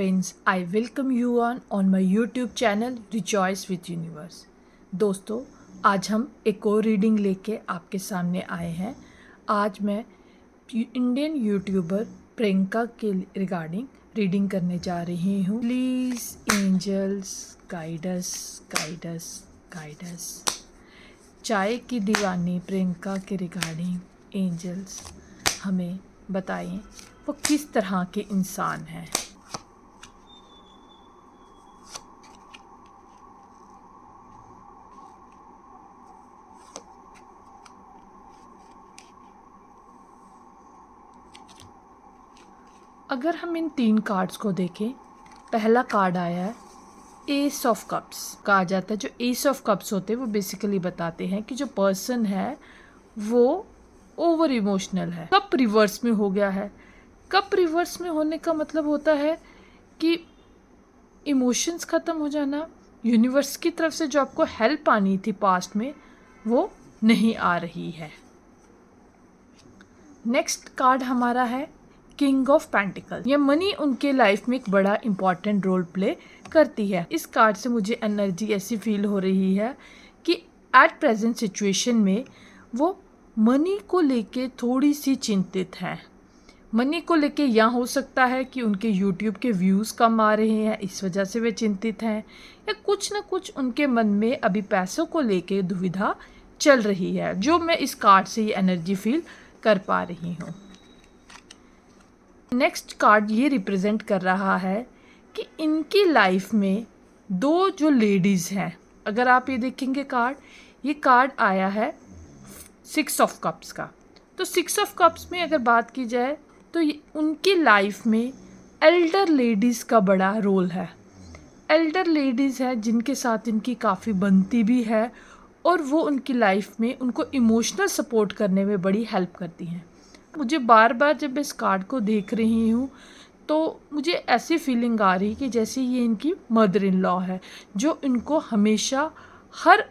friends, I welcome you on my YouTube channel Rejoice with Universe। दोस्तों, आज हम एक और रीडिंग लेके आपके सामने आए हैं। आज मैं इंडियन यूट्यूबर प्रियंका के रिगार्डिंग रीडिंग करने जा रही हूँ। Please angels guide us, guide us, guide us. चाय की दीवानी प्रियंका के रिगार्डिंग एंजल्स हमें बताएं वो किस तरह के इंसान हैं। अगर हम इन 3 कार्ड्स को देखें, पहला कार्ड आया है एस ऑफ कप्स। कहा जाता है जो एस ऑफ कप्स होते हैं वो बेसिकली बताते हैं कि जो पर्सन है वो ओवर इमोशनल है। कप रिवर्स में हो गया है। कप रिवर्स में होने का मतलब होता है कि इमोशंस ख़त्म हो जाना, यूनिवर्स की तरफ से जो आपको हेल्प आनी थी पास्ट में वो नहीं आ रही है। नेक्स्ट कार्ड हमारा है किंग ऑफ पेंटिकल। ये मनी उनके लाइफ में एक बड़ा इंपॉर्टेंट रोल प्ले करती है। इस कार्ड से मुझे एनर्जी ऐसी फील हो रही है कि एट प्रेजेंट सिचुएशन में वो मनी को लेके थोड़ी सी चिंतित हैं। मनी को लेके या हो सकता है कि उनके यूट्यूब के व्यूज़ कम आ रहे हैं, इस वजह से वे चिंतित हैं, या कुछ ना कुछ उनके मन में अभी पैसों को लेके दुविधा चल रही है, जो मैं इस कार्ड से ये एनर्जी फील कर पा रही हूँ। नेक्स्ट कार्ड ये रिप्रेजेंट कर रहा है कि इनकी लाइफ में 2 जो लेडीज़ हैं। अगर आप ये देखेंगे कार्ड, ये कार्ड आया है 6 ऑफ कप्स का। तो 6 ऑफ कप्स में अगर बात की जाए तो उनकी लाइफ में एल्डर लेडीज़ का बड़ा रोल है। एल्डर लेडीज़ है जिनके साथ इनकी काफ़ी बनती भी है और वो उनकी लाइफ में उनको इमोशनल सपोर्ट करने में बड़ी हेल्प करती हैं। मुझे बार बार जब इस कार्ड को देख रही हूँ तो मुझे ऐसी फीलिंग आ रही कि जैसे ये इनकी मदर इन लॉ है, जो इनको हमेशा हर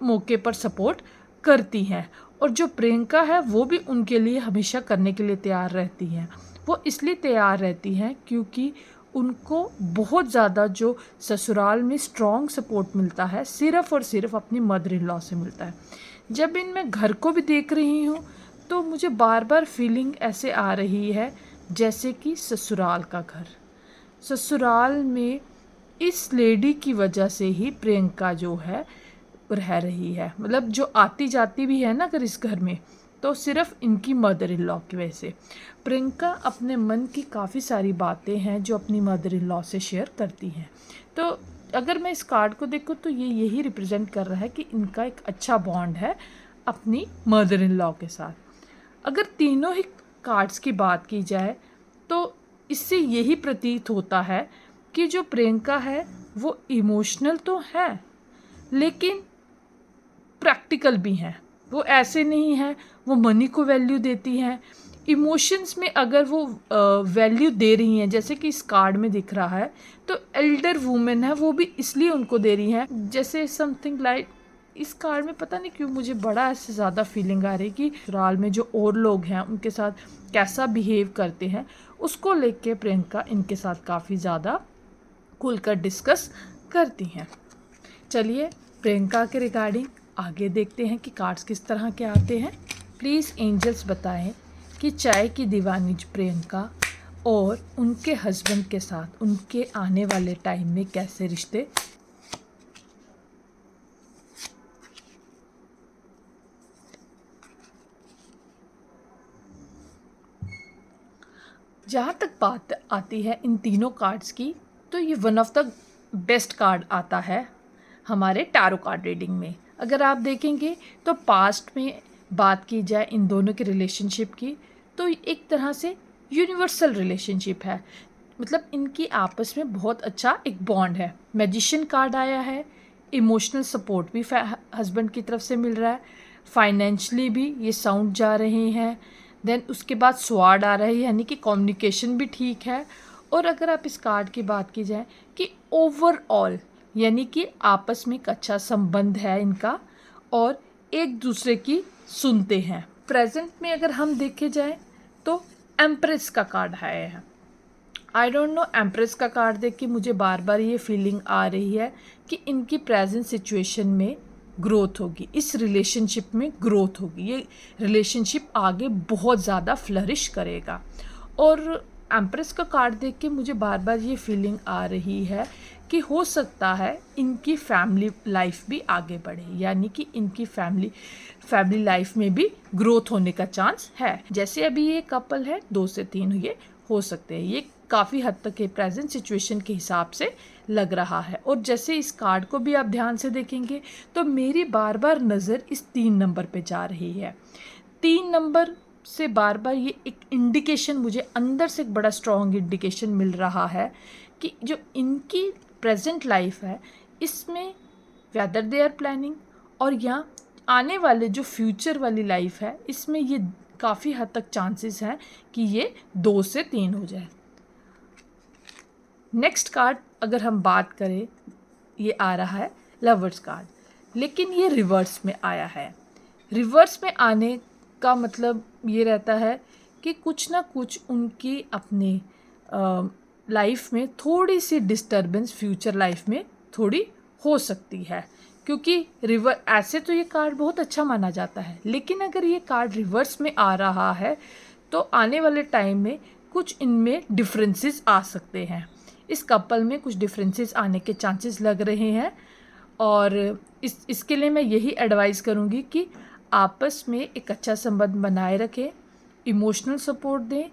मौके पर सपोर्ट करती हैं, और जो प्रियंका है वो भी उनके लिए हमेशा करने के लिए तैयार रहती हैं। वो इसलिए तैयार रहती हैं क्योंकि उनको बहुत ज़्यादा जो ससुराल में स्ट्रॉन्ग सपोर्ट मिलता है सिर्फ़ और सिर्फ अपनी मदर इन लॉ से मिलता है। जब इनमें घर को भी देख रही हूँ तो मुझे बार बार फीलिंग ऐसे आ रही है जैसे कि ससुराल का घर। ससुराल में इस लेडी की वजह से ही प्रियंका जो है रह रही है, मतलब जो आती जाती भी है ना अगर इस घर में, तो सिर्फ इनकी मदर इन लॉ की वजह से। प्रियंका अपने मन की काफ़ी सारी बातें हैं जो अपनी मदर इन लॉ से शेयर करती हैं। तो अगर मैं इस कार्ड को देखूँ तो ये यही रिप्रेजेंट कर रहा है कि इनका एक अच्छा बॉन्ड है अपनी मदर इन लॉ के साथ। अगर तीनों ही कार्ड्स की बात की जाए तो इससे यही प्रतीत होता है कि जो प्रियंका है वो इमोशनल तो है लेकिन प्रैक्टिकल भी हैं। वो ऐसे नहीं है, वो मनी को वैल्यू देती हैं। इमोशंस में अगर वो वैल्यू दे रही हैं, जैसे कि इस कार्ड में दिख रहा है, तो एल्डर वुमेन है वो भी इसलिए उनको दे रही हैं, जैसे समथिंग लाइक इस कार्ड में पता नहीं क्यों मुझे बड़ा ऐसे ज़्यादा फीलिंग आ रही कि ससुराल में जो और लोग हैं उनके साथ कैसा बिहेव करते हैं उसको लेके प्रियंका इनके साथ काफ़ी ज़्यादा खुलकर डिस्कस करती हैं। चलिए प्रियंका के रिगार्डिंग आगे देखते हैं कि कार्ड्स किस तरह के आते हैं। प्लीज़ एंजल्स बताएं कि चाय की दीवानी प्रियंका और उनके हस्बैंड के साथ उनके आने वाले टाइम में कैसे रिश्ते। जहाँ तक बात आती है इन तीनों कार्ड्स की, तो ये one of the best card आता है हमारे टैरो कार्ड रीडिंग में। अगर आप देखेंगे तो पास्ट में बात की जाए इन दोनों के रिलेशनशिप की तो एक तरह से यूनिवर्सल रिलेशनशिप है, मतलब इनकी आपस में बहुत अच्छा एक बॉन्ड है। मैजिशियन कार्ड आया है, इमोशनल सपोर्ट भी हस्बैंड की तरफ से मिल रहा है, फाइनेंशियली भी ये साउंड जा रहे हैं। देन उसके बाद स्वाड आ रहा है, यानी कि कम्युनिकेशन भी ठीक है। और अगर आप इस कार्ड की बात की जाए कि ओवरऑल यानी कि आपस में एक अच्छा संबंध है इनका और एक दूसरे की सुनते हैं। प्रेजेंट में अगर हम देखे जाए तो एम्प्रेस का कार्ड आया है। आई डोंट नो, एम्प्रेस का कार्ड देख के मुझे बार बार ये फीलिंग आ रही है कि इनकी प्रेजेंट सिचुएशन में ग्रोथ होगी, इस रिलेशनशिप में ग्रोथ होगी, ये रिलेशनशिप आगे बहुत ज़्यादा फ्लरिश करेगा। और एम्प्रेस का कार्ड देख के मुझे बार बार ये फीलिंग आ रही है कि हो सकता है इनकी फैमिली लाइफ भी आगे बढ़े, यानी कि इनकी फैमिली लाइफ में भी ग्रोथ होने का चांस है। जैसे अभी ये कपल है, 2 से 3 ये हो सकते हैं, ये काफ़ी हद तक के प्रेजेंट सिचुएशन के हिसाब से लग रहा है। और जैसे इस कार्ड को भी आप ध्यान से देखेंगे तो मेरी बार बार नज़र इस 3 नंबर पे जा रही है। 3 नंबर से बार बार ये एक इंडिकेशन, मुझे अंदर से एक बड़ा स्ट्रॉन्ग इंडिकेशन मिल रहा है कि जो इनकी प्रेजेंट लाइफ है इसमें वेदर दे आर प्लानिंग, और यहाँ आने वाले जो फ्यूचर वाली लाइफ है इसमें ये काफ़ी हद तक चांसेस हैं कि ये 2 से 3 हो जाए। नेक्स्ट कार्ड अगर हम बात करें, ये आ रहा है लवर्स कार्ड, लेकिन ये रिवर्स में आया है। रिवर्स में आने का मतलब ये रहता है कि कुछ ना कुछ उनकी अपनी लाइफ में थोड़ी सी डिस्टर्बेंस फ्यूचर लाइफ में थोड़ी हो सकती है, क्योंकि ऐसे तो ये कार्ड बहुत अच्छा माना जाता है, लेकिन अगर ये कार्ड रिवर्स में आ रहा है तो आने वाले टाइम में कुछ इनमें डिफरेंसेस आ सकते हैं। इस कपल में कुछ डिफरेंसेस आने के चांसेस लग रहे हैं, और इसके लिए मैं यही एडवाइस करूँगी कि आपस में एक अच्छा संबंध बनाए रखें, इमोशनल सपोर्ट दें,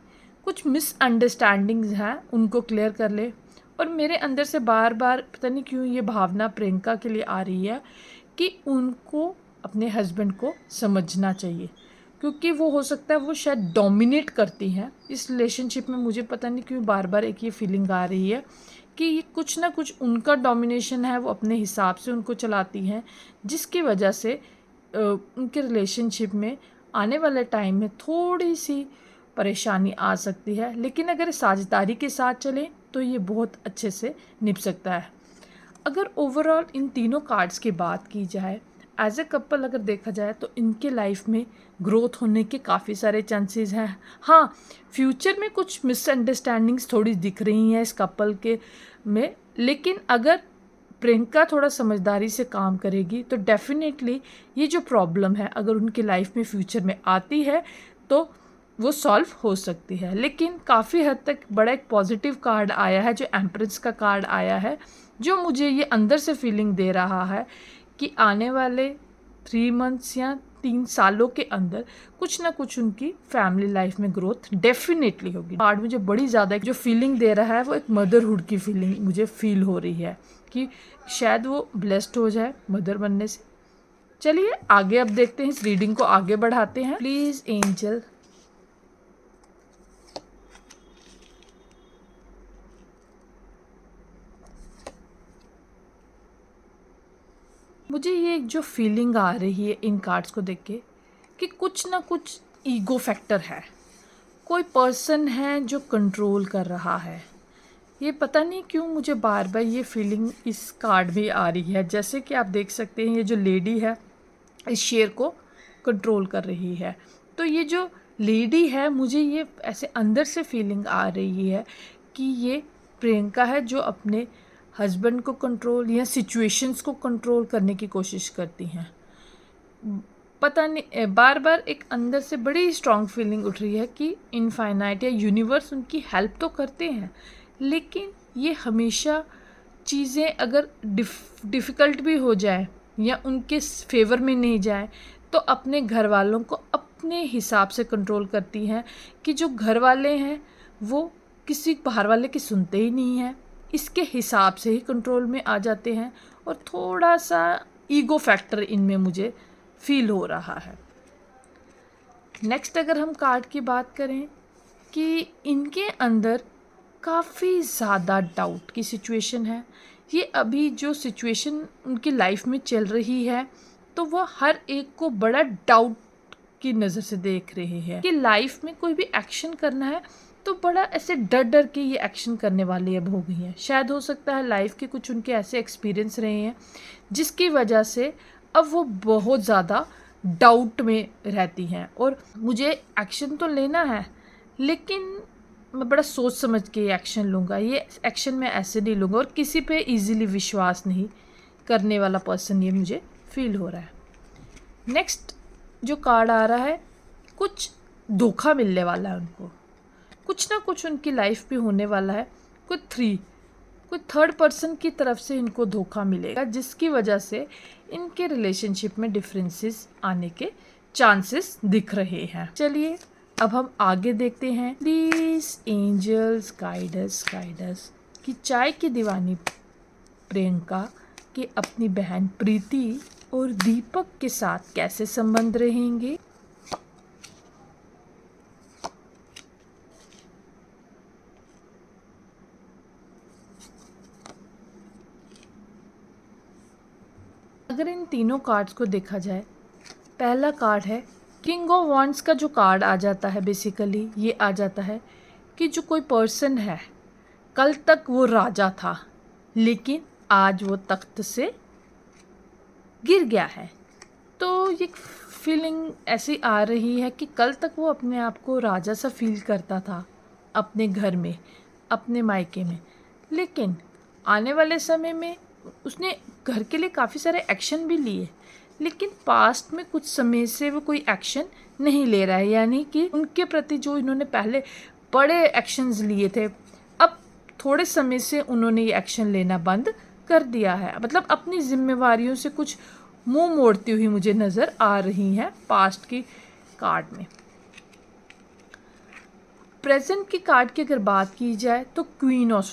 कुछ मिसअंडरस्टैंडिंग्स हैं उनको क्लियर कर ले। और मेरे अंदर से बार बार पता नहीं क्यों ये भावना प्रियंका के लिए आ रही है कि उनको अपने हस्बैंड को समझना चाहिए, क्योंकि वो हो सकता है वो शायद डोमिनेट करती हैं इस रिलेशनशिप में। मुझे पता नहीं क्यों बार बार एक ये फीलिंग आ रही है कि ये कुछ ना कुछ उनका डोमिनेशन है, वो अपने हिसाब से उनको चलाती हैं, जिसकी वजह से उनके रिलेशनशिप में आने वाले टाइम में थोड़ी सी परेशानी आ सकती है। लेकिन अगर साझेदारी के साथ चलें तो ये बहुत अच्छे से निभ सकता है। अगर ओवरऑल इन तीनों कार्ड्स की बात की जाए, एज ए कपल अगर देखा जाए तो इनके लाइफ में ग्रोथ होने के काफ़ी सारे चांसेस हैं। हाँ, फ्यूचर में कुछ मिसअंडरस्टैंडिंग्स थोड़ी दिख रही हैं इस कपल के में, लेकिन अगर प्रियंका थोड़ा समझदारी से काम करेगी तो डेफिनेटली ये जो प्रॉब्लम है अगर उनकी लाइफ में फ्यूचर में आती है तो वो सॉल्व हो सकती है। लेकिन काफ़ी हद तक बड़ा एक पॉजिटिव कार्ड आया है, जो एम्प्रेस का कार्ड आया है, जो मुझे ये अंदर से फीलिंग दे रहा है कि आने वाले 3 मंथ्स या 3 सालों के अंदर कुछ ना कुछ उनकी फैमिली लाइफ में ग्रोथ डेफिनेटली होगी। कार्ड मुझे बड़ी ज़्यादा जो फीलिंग दे रहा है वो एक मदरहुड की फीलिंग मुझे फील हो रही है कि शायद वो ब्लेस्ड हो जाए मदर बनने से। चलिए आगे अब देखते हैं, इस रीडिंग को आगे बढ़ाते हैं। प्लीज़ एंजल मुझे ये जो फीलिंग आ रही है इन कार्ड्स को देख के कि कुछ ना कुछ ईगो फैक्टर है, कोई पर्सन है जो कंट्रोल कर रहा है। ये पता नहीं क्यों मुझे बार बार ये फीलिंग इस कार्ड में आ रही है। जैसे कि आप देख सकते हैं ये जो लेडी है इस शेर को कंट्रोल कर रही है, तो ये जो लेडी है मुझे ये ऐसे अंदर से फीलिंग आ रही है कि ये प्रियंका है जो अपने हस्बैंड को कंट्रोल या सिचुएशंस को कंट्रोल करने की कोशिश करती हैं। पता नहीं, बार बार एक अंदर से बड़ी स्ट्रॉन्ग फीलिंग उठ रही है कि इनफाइनाइट या यूनिवर्स उनकी हेल्प तो करते हैं, लेकिन ये हमेशा चीज़ें अगर डिफ़िकल्ट भी हो जाए या उनके फेवर में नहीं जाए तो अपने घर वालों को अपने हिसाब से कंट्रोल करती हैं कि जो घर वाले हैं वो किसी बाहर वाले की सुनते ही नहीं हैं, इसके हिसाब से ही कंट्रोल में आ जाते हैं। और थोड़ा सा ईगो फैक्टर इनमें मुझे फील हो रहा है। नेक्स्ट अगर हम कार्ड की बात करें कि इनके अंदर काफ़ी ज़्यादा डाउट की सिचुएशन है। ये अभी जो सिचुएशन उनकी लाइफ में चल रही है तो वह हर एक को बड़ा डाउट की नज़र से देख रहे हैं कि लाइफ में कोई भी एक्शन करना है तो बड़ा ऐसे डर डर के ये एक्शन करने वाली अब हो गई हैं। शायद हो सकता है लाइफ के कुछ उनके ऐसे एक्सपीरियंस रहे हैं जिसकी वजह से अब वो बहुत ज़्यादा डाउट में रहती हैं। और मुझे एक्शन तो लेना है लेकिन मैं बड़ा सोच समझ के ये एक्शन लूँगा, ये एक्शन मैं ऐसे नहीं लूँगा, और किसी पे इजीली विश्वास नहीं करने वाला पर्सन ये मुझे फील हो रहा है। नेक्स्ट जो कार्ड आ रहा है, कुछ धोखा मिलने वाला है उनको, कुछ ना कुछ उनकी लाइफ में होने वाला है। कोई थर्ड पर्सन की तरफ से इनको धोखा मिलेगा, जिसकी वजह से इनके रिलेशनशिप में डिफरेंसेस आने के चांसेस दिख रहे हैं। चलिए अब हम आगे देखते हैं। प्लीज एंजल्स गाइड अस कि चाय की दीवानी प्रियंका के अपनी बहन प्रीति और दीपक के साथ कैसे संबंध रहेंगे। अगर इन तीनों कार्ड्स को देखा जाए, पहला कार्ड है किंग ऑफ वॉन्ड्स का जो कार्ड आ जाता है, बेसिकली ये आ जाता है कि जो कोई पर्सन है, कल तक वो राजा था लेकिन आज वो तख्त से गिर गया है। तो ये फीलिंग ऐसी आ रही है कि कल तक वो अपने आप को राजा सा फील करता था अपने घर में, अपने मायके में, लेकिन आने वाले समय में उसने घर के लिए काफ़ी सारे एक्शन भी लिए, लेकिन पास्ट में कुछ समय से वो कोई एक्शन नहीं ले रहा है। यानी कि उनके प्रति जो इन्होंने पहले बड़े एक्शंस लिए थे, अब थोड़े समय से उन्होंने ये एक्शन लेना बंद कर दिया है। मतलब अपनी जिम्मेवारियों से कुछ मुंह मोड़ती हुई मुझे नज़र आ रही हैं पास्ट की कार्ड में। प्रेजेंट की कार्ड की अगर बात की जाए तो क्वीन ऑफ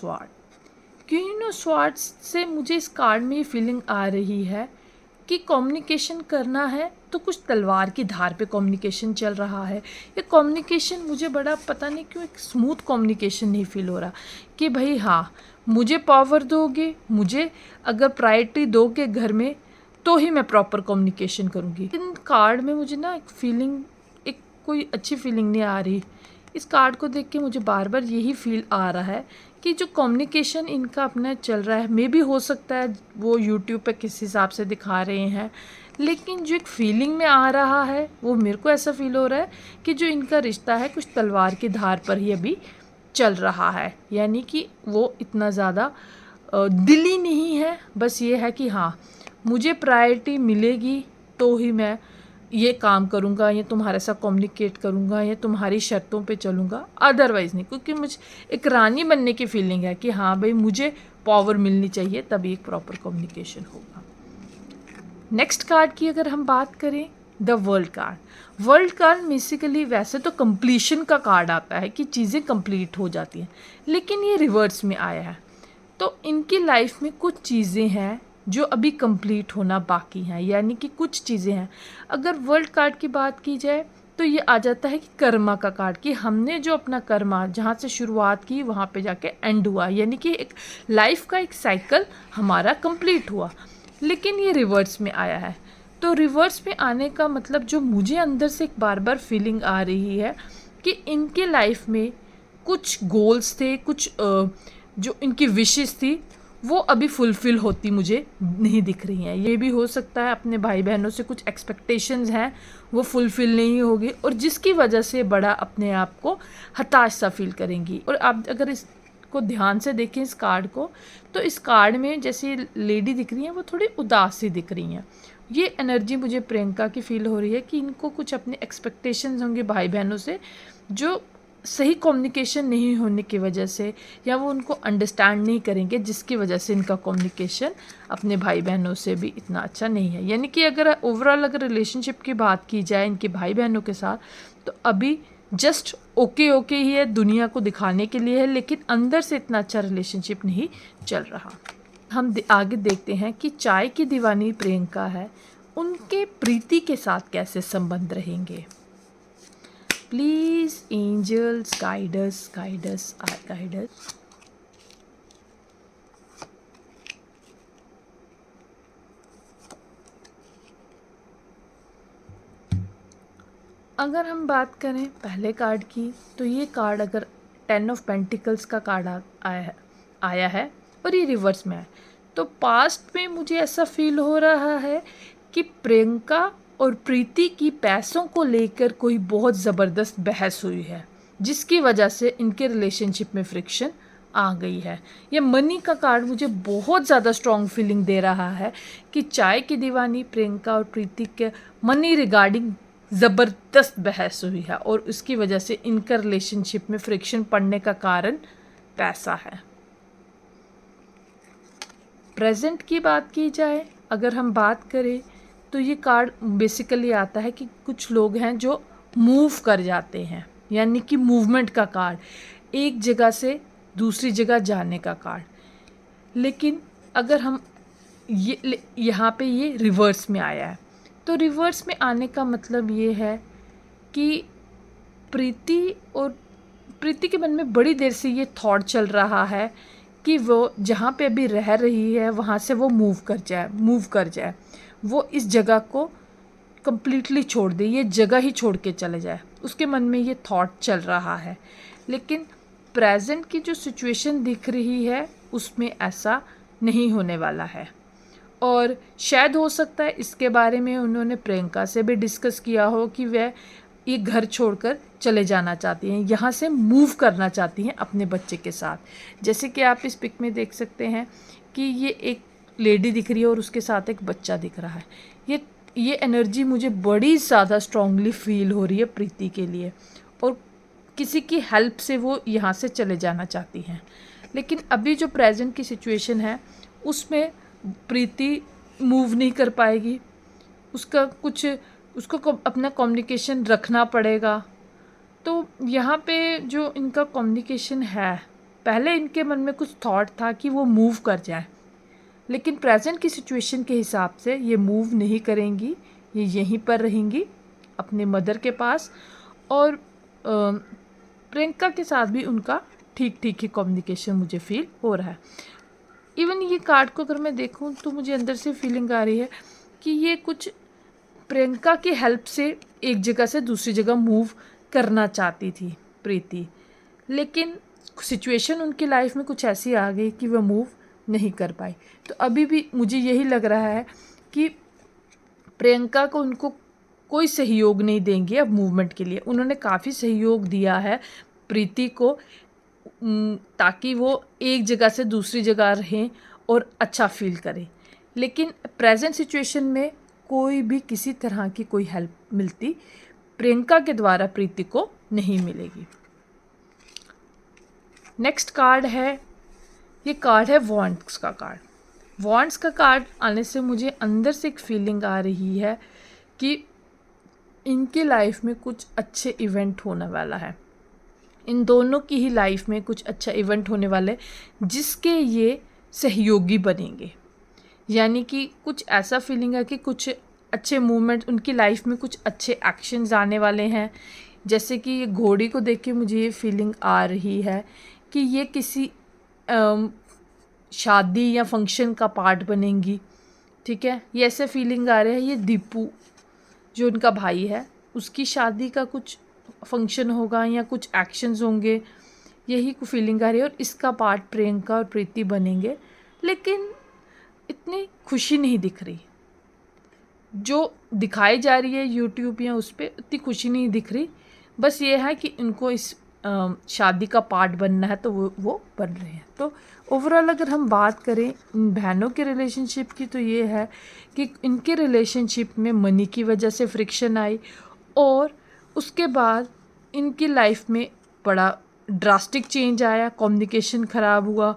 स्वॉर्ड्स से मुझे इस कार्ड में ये फीलिंग आ रही है कि कम्युनिकेशन करना है तो कुछ तलवार की धार पे कम्युनिकेशन चल रहा है। ये कम्युनिकेशन मुझे बड़ा पता नहीं क्यों एक स्मूथ कम्युनिकेशन नहीं फील हो रहा कि भाई हाँ, मुझे पावर दोगे, मुझे अगर प्रायोरिटी दोगे घर में तो ही मैं प्रॉपर कम्युनिकेशन करूँगी। इन कार्ड में मुझे ना एक फीलिंग, एक कोई अच्छी फीलिंग नहीं आ रही। इस कार्ड को देख के मुझे बार बार यही फील आ रहा है कि जो कम्युनिकेशन इनका अपना चल रहा है, मे भी हो सकता है वो यूट्यूब पे किस हिसाब से दिखा रहे हैं, लेकिन जो एक फीलिंग में आ रहा है वो मेरे को ऐसा फील हो रहा है कि जो इनका रिश्ता है कुछ तलवार की धार पर ही अभी चल रहा है। यानी कि वो इतना ज़्यादा दिली नहीं है, बस ये है कि हाँ, मुझे प्रायोरिटी मिलेगी तो ही मैं ये काम करूँगा, या तुम्हारे साथ कम्युनिकेट करूँगा, या तुम्हारी शर्तों पे चलूँगा, अदरवाइज़ नहीं। क्योंकि मुझे एक रानी बनने की फीलिंग है कि हाँ भाई, मुझे पावर मिलनी चाहिए, तभी एक प्रॉपर कम्युनिकेशन होगा। नेक्स्ट कार्ड की अगर हम बात करें, द वर्ल्ड कार्ड बेसिकली वैसे तो कंप्लीशन का कार्ड आता है कि चीज़ें कंप्लीट हो जाती हैं, लेकिन ये रिवर्स में आया है। तो इनकी लाइफ में कुछ चीज़ें हैं जो अभी कंप्लीट होना बाकी हैं, यानी कि कुछ चीज़ें हैं। अगर वर्ल्ड कार्ड की बात की जाए तो ये आ जाता है कि कर्मा का कार्ड, कि हमने जो अपना कर्मा जहाँ से शुरुआत की वहाँ पे जाके एंड हुआ, यानी कि एक लाइफ का एक साइकिल हमारा कंप्लीट हुआ। लेकिन ये रिवर्स में आया है। तो रिवर्स में आने का मतलब जो मुझे अंदर से एक बार बार फीलिंग आ रही है कि इनके लाइफ में कुछ गोल्स थे, कुछ जो इनकी विशेस थी वो अभी फुलफ़िल होती मुझे नहीं दिख रही हैं। ये भी हो सकता है अपने भाई बहनों से कुछ एक्सपेक्टेशंस हैं वो फुलफ़िल नहीं होगी, और जिसकी वजह से बड़ा अपने आप को हताश सा फील करेंगी। और आप अगर इसको ध्यान से देखें इस कार्ड को, तो इस कार्ड में जैसे लेडी दिख रही हैं वो थोड़ी उदास सी दिख रही हैं। ये एनर्जी मुझे प्रियंका की फ़ील हो रही है कि इनको कुछ अपने एक्सपेक्टेशंस होंगे भाई बहनों से, जो सही कम्युनिकेशन नहीं होने की वजह से, या वो उनको अंडरस्टैंड नहीं करेंगे, जिसकी वजह से इनका कम्युनिकेशन अपने भाई बहनों से भी इतना अच्छा नहीं है। यानी कि अगर ओवरऑल अगर रिलेशनशिप की बात की जाए इनके भाई बहनों के साथ, तो अभी जस्ट ओके ही है, दुनिया को दिखाने के लिए है, लेकिन अंदर से इतना अच्छा रिलेशनशिप नहीं चल रहा। हम आगे देखते हैं कि चाय की दीवानी प्रियंका है, उनके प्रीति के साथ कैसे संबंध रहेंगे। Please angels guide us. अगर हम बात करें पहले कार्ड की, तो ये कार्ड अगर 10 ऑफ पेंटिकल्स का कार्ड आया है और ये रिवर्स में है, तो पास्ट में मुझे ऐसा फील हो रहा है कि प्रियंका और प्रीति की पैसों को लेकर कोई बहुत ज़बरदस्त बहस हुई है, जिसकी वजह से इनके रिलेशनशिप में फ्रिक्शन आ गई है। ये मनी का कार्ड मुझे बहुत ज़्यादा स्ट्रॉन्ग फीलिंग दे रहा है कि चाय की दीवानी प्रियंका और प्रीति के मनी रिगार्डिंग ज़बरदस्त बहस हुई है और उसकी वजह से इनका रिलेशनशिप में फ्रिक्शन पड़ने का कारण पैसा है। प्रेजेंट की बात की जाए, अगर हम बात करें तो ये कार्ड बेसिकली आता है कि कुछ लोग हैं जो मूव कर जाते हैं, यानी कि मूवमेंट का कार्ड, एक जगह से दूसरी जगह जाने का कार्ड। लेकिन अगर हम यहाँ पे ये रिवर्स में आया है, तो रिवर्स में आने का मतलब ये है कि प्रीति के मन में बड़ी देर से ये थॉट चल रहा है कि वो जहाँ पे अभी रह रही है वहाँ से वो मूव कर जाए, वो इस जगह को कम्प्लीटली छोड़ दे, ये जगह ही छोड़ के चले जाए। उसके मन में ये थॉट चल रहा है। लेकिन प्रेजेंट की जो सिचुएशन दिख रही है उसमें ऐसा नहीं होने वाला है और शायद हो सकता है इसके बारे में उन्होंने प्रियंका से भी डिस्कस किया हो कि वह ये घर छोड़कर चले जाना चाहती हैं, यहाँ से मूव करना चाहती हैं अपने बच्चे के साथ। जैसे कि आप इस पिक में देख सकते हैं कि ये एक लेडी दिख रही है और उसके साथ एक बच्चा दिख रहा है। ये एनर्जी मुझे बड़ी ज़्यादा स्ट्रांगली फील हो रही है प्रीति के लिए और किसी की हेल्प से वो यहाँ से चले जाना चाहती हैं। लेकिन अभी जो प्रेजेंट की सिचुएशन है उसमें प्रीति मूव नहीं कर पाएगी, उसको अपना कम्युनिकेशन रखना पड़ेगा। तो यहाँ पे जो इनका कम्युनिकेशन है, पहले इनके मन में कुछ थॉट था कि वो मूव कर जाए, लेकिन प्रेजेंट की सिचुएशन के हिसाब से ये मूव नहीं करेंगी, ये यहीं पर रहेंगी अपने मदर के पास और प्रियंका के साथ भी उनका ठीक ही कम्युनिकेशन मुझे फील हो रहा है। इवन ये कार्ड को अगर मैं देखूं तो मुझे अंदर से फीलिंग आ रही है कि ये कुछ प्रियंका की हेल्प से एक जगह से दूसरी जगह मूव करना चाहती थी प्रीति, लेकिन सिचुएशन उनकी लाइफ में कुछ ऐसी आ गई कि वह मूव नहीं कर पाई। तो अभी भी मुझे यही लग रहा है कि प्रियंका को उनको कोई सहयोग नहीं देंगे अब मूवमेंट के लिए। उन्होंने काफ़ी सहयोग दिया है प्रीति को ताकि वो एक जगह से दूसरी जगह रहें और अच्छा फील करें, लेकिन प्रेजेंट सिचुएशन में कोई भी किसी तरह की कोई हेल्प मिलती प्रियंका के द्वारा प्रीति को नहीं मिलेगी। नेक्स्ट कार्ड है, ये कार्ड है वॉन्ड्स का कार्ड। वॉन्ड्स का कार्ड आने से मुझे अंदर से एक फीलिंग आ रही है कि इनकी लाइफ में कुछ अच्छे इवेंट होने वाला है। इन दोनों की ही लाइफ में कुछ अच्छा इवेंट होने वाला है जिसके ये सहयोगी बनेंगे, यानी कि कुछ ऐसा फीलिंग है कि कुछ अच्छे मूवमेंट उनकी लाइफ में, कुछ अच्छे एक्शंस आने वाले हैं। जैसे कि ये घोड़ी को देख के मुझे ये फीलिंग आ रही है कि ये किसी शादी या फंक्शन का पार्ट बनेंगी, ठीक है। ये ऐसे फीलिंग आ रहा है ये दीपू जो उनका भाई है उसकी शादी का कुछ फंक्शन होगा या कुछ एक्शंस होंगे, यही को फीलिंग आ रही है और इसका पार्ट प्रियंका और प्रीति बनेंगे। लेकिन इतनी खुशी नहीं दिख रही, जो दिखाई जा रही है यूट्यूब या उस पर इतनी खुशी नहीं दिख रही। बस ये है कि इनको इस शादी का पार्ट बनना है तो वो बन रहे हैं। तो ओवरऑल अगर हम बात करें इन बहनों के रिलेशनशिप की तो ये है कि इनके रिलेशनशिप में मनी की वजह से फ्रिक्शन आई और उसके बाद इनकी लाइफ में बड़ा ड्रास्टिक चेंज आया, कम्युनिकेशन ख़राब हुआ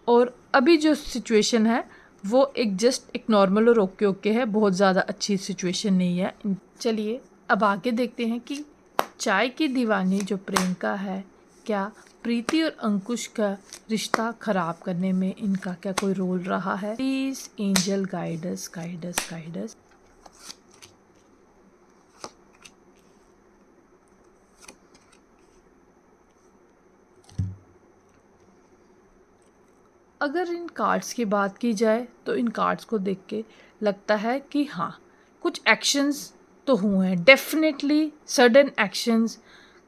और अभी जो सिचुएशन है वो एक नॉर्मल और ओके है, बहुत ज़्यादा अच्छी सिचुएशन नहीं है। चलिए अब आगे देखते हैं कि चाय की दीवानी जो प्रियंका है, क्या प्रीति और अंकुश का रिश्ता ख़राब करने में इनका क्या कोई रोल रहा है। Please angel guides. अगर इन कार्ड्स की बात की जाए तो इन कार्ड्स को देख के लगता है कि हाँ कुछ एक्शंस तो हुए हैं, डेफिनेटली सडन एक्शंस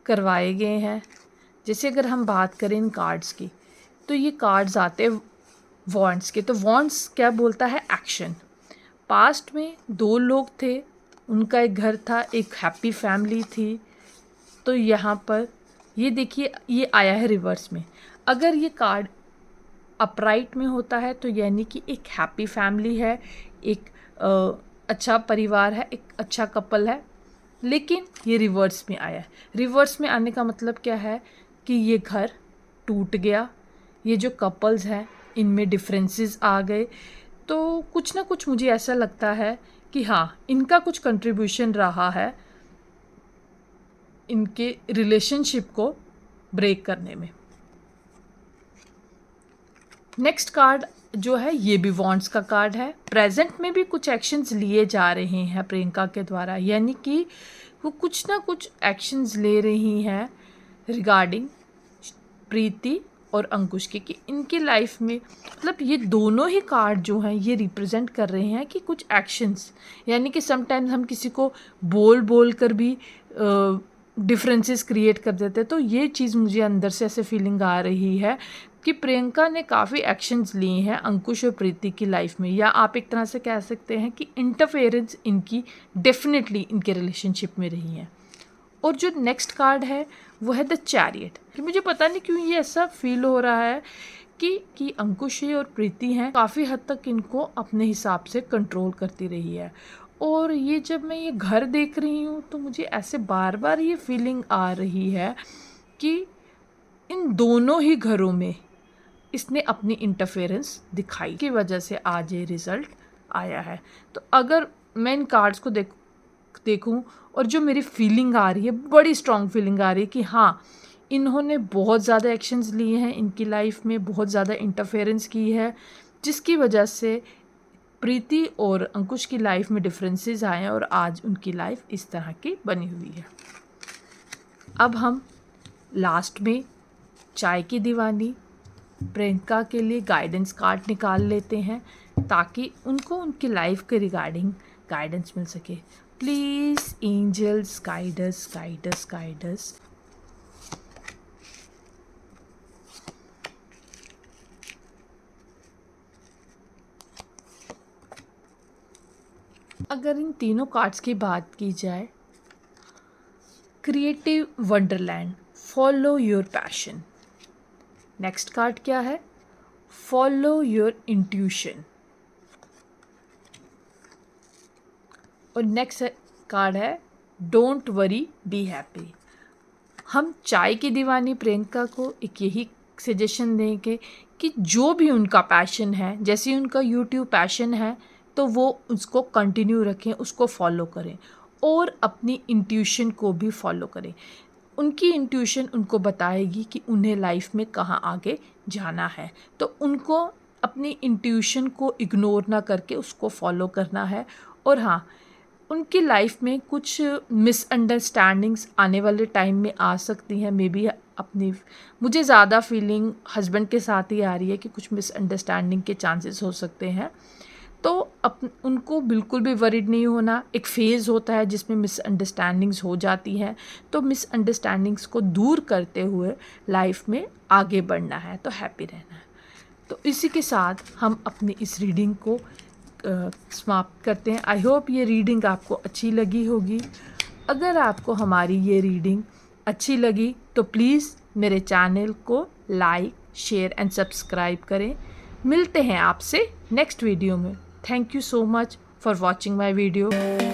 करवाए गए हैं। जैसे अगर हम बात करें इन कार्ड्स की तो ये कार्ड्स आते हैं वॉन्ड्स के। तो वॉन्ड्स क्या बोलता है, एक्शन। पास्ट में दो लोग थे, उनका एक घर था, एक हैप्पी फैमिली थी। तो यहाँ पर ये देखिए ये आया है रिवर्स में। अगर ये कार्ड अपराइट में होता है तो यानी कि एक हैप्पी फैमिली है, एक अच्छा परिवार है, एक अच्छा कपल है। लेकिन ये रिवर्स में आया है। रिवर्स में आने का मतलब क्या है कि ये घर टूट गया, ये जो कपल्स हैं इनमें डिफरेंसेस आ गए। तो कुछ ना कुछ मुझे ऐसा लगता है कि हाँ, इनका कुछ कंट्रीब्यूशन रहा है इनके रिलेशनशिप को ब्रेक करने में। नेक्स्ट कार्ड जो है ये भी वॉन्ट्स का कार्ड है। प्रेजेंट में भी कुछ एक्शंस लिए जा रहे हैं प्रियंका के द्वारा, यानी कि वो कुछ ना कुछ एक्शंस ले रही हैं रिगार्डिंग प्रीति और अंकुश के, कि इनकी लाइफ में मतलब ये दोनों ही कार्ड जो हैं ये रिप्रेजेंट कर रहे हैं कि कुछ एक्शंस, यानी कि समटाइम्स हम किसी को बोल कर भी डिफरेंसेस क्रिएट कर देते हैं। तो ये चीज़ मुझे अंदर से ऐसे फीलिंग आ रही है कि प्रियंका ने काफ़ी एक्शंस लिए हैं अंकुश और प्रीति की लाइफ में, या आप एक तरह से कह सकते हैं कि इंटरफेरेंस इनकी डेफिनेटली इनके रिलेशनशिप में रही है। और जो नेक्स्ट कार्ड है वो है द चैरियट। कि मुझे पता नहीं क्यों ये ऐसा फील हो रहा है कि अंकुश और प्रीति हैं काफ़ी हद तक इनको अपने हिसाब से कंट्रोल करती रही है। और ये जब मैं ये घर देख रही हूँ तो मुझे ऐसे बार बार ये फीलिंग आ रही है कि इन दोनों ही घरों में इसने अपनी इंटरफेरेंस दिखाई की वजह से आज ये रिज़ल्ट आया है। तो अगर मैं इन कार्ड्स को देखूं और जो मेरी फीलिंग आ रही है, बड़ी स्ट्रॉन्ग फीलिंग आ रही है कि हाँ, इन्होंने बहुत ज़्यादा एक्शंस लिए हैं इनकी लाइफ में, बहुत ज़्यादा इंटरफेरेंस की है, जिसकी वजह से प्रीति और अंकुश की लाइफ में डिफरेंसेस आए हैं और आज उनकी लाइफ इस तरह की बनी हुई है। अब हम लास्ट में चाय की दीवानी प्रियंका के लिए गाइडेंस कार्ड निकाल लेते हैं ताकि उनको उनकी लाइफ के रिगार्डिंग गाइडेंस मिल सके। Please angels guide us, guide us, guide us. अगर इन तीनों कार्ड्स की बात की जाए, creative wonderland, follow your passion. Next card क्या है? Follow your intuition. और नेक्स्ट कार्ड है डोंट वरी बी हैप्पी। हम चाय की दीवानी प्रियंका को एक यही सजेशन देंगे कि जो भी उनका पैशन है, जैसे उनका यूट्यूब पैशन है, तो वो उसको कंटिन्यू रखें, उसको फॉलो करें और अपनी इंट्यूशन को भी फॉलो करें। उनकी इंट्यूशन उनको बताएगी कि उन्हें लाइफ में कहाँ आगे जाना है, तो उनको अपनी इंट्यूशन को इग्नोर ना करके उसको फॉलो करना है। और हाँ, उनकी लाइफ में कुछ मिसअंडरस्टैंडिंग्स आने वाले टाइम में आ सकती हैं। मे बी अपनी मुझे ज़्यादा फीलिंग हस्बैंड के साथ ही आ रही है कि कुछ मिसअंडरस्टैंडिंग के चांसेस हो सकते हैं। तो उनको बिल्कुल भी वरीड नहीं होना। एक फ़ेज़ होता है जिसमें मिसअंडरस्टैंडिंग्स हो जाती हैं, तो मिसअंडरस्टैंडिंग्स को दूर करते हुए लाइफ में आगे बढ़ना है, तो हैप्पी रहना है। तो इसी के साथ हम अपनी इस रीडिंग को समाप्त करते हैं। आई होप ये रीडिंग आपको अच्छी लगी होगी। अगर आपको हमारी ये रीडिंग अच्छी लगी तो प्लीज़ मेरे चैनल को लाइक, शेयर एंड सब्सक्राइब करें। मिलते हैं आपसे नेक्स्ट वीडियो में। Thank you so much for watching my video.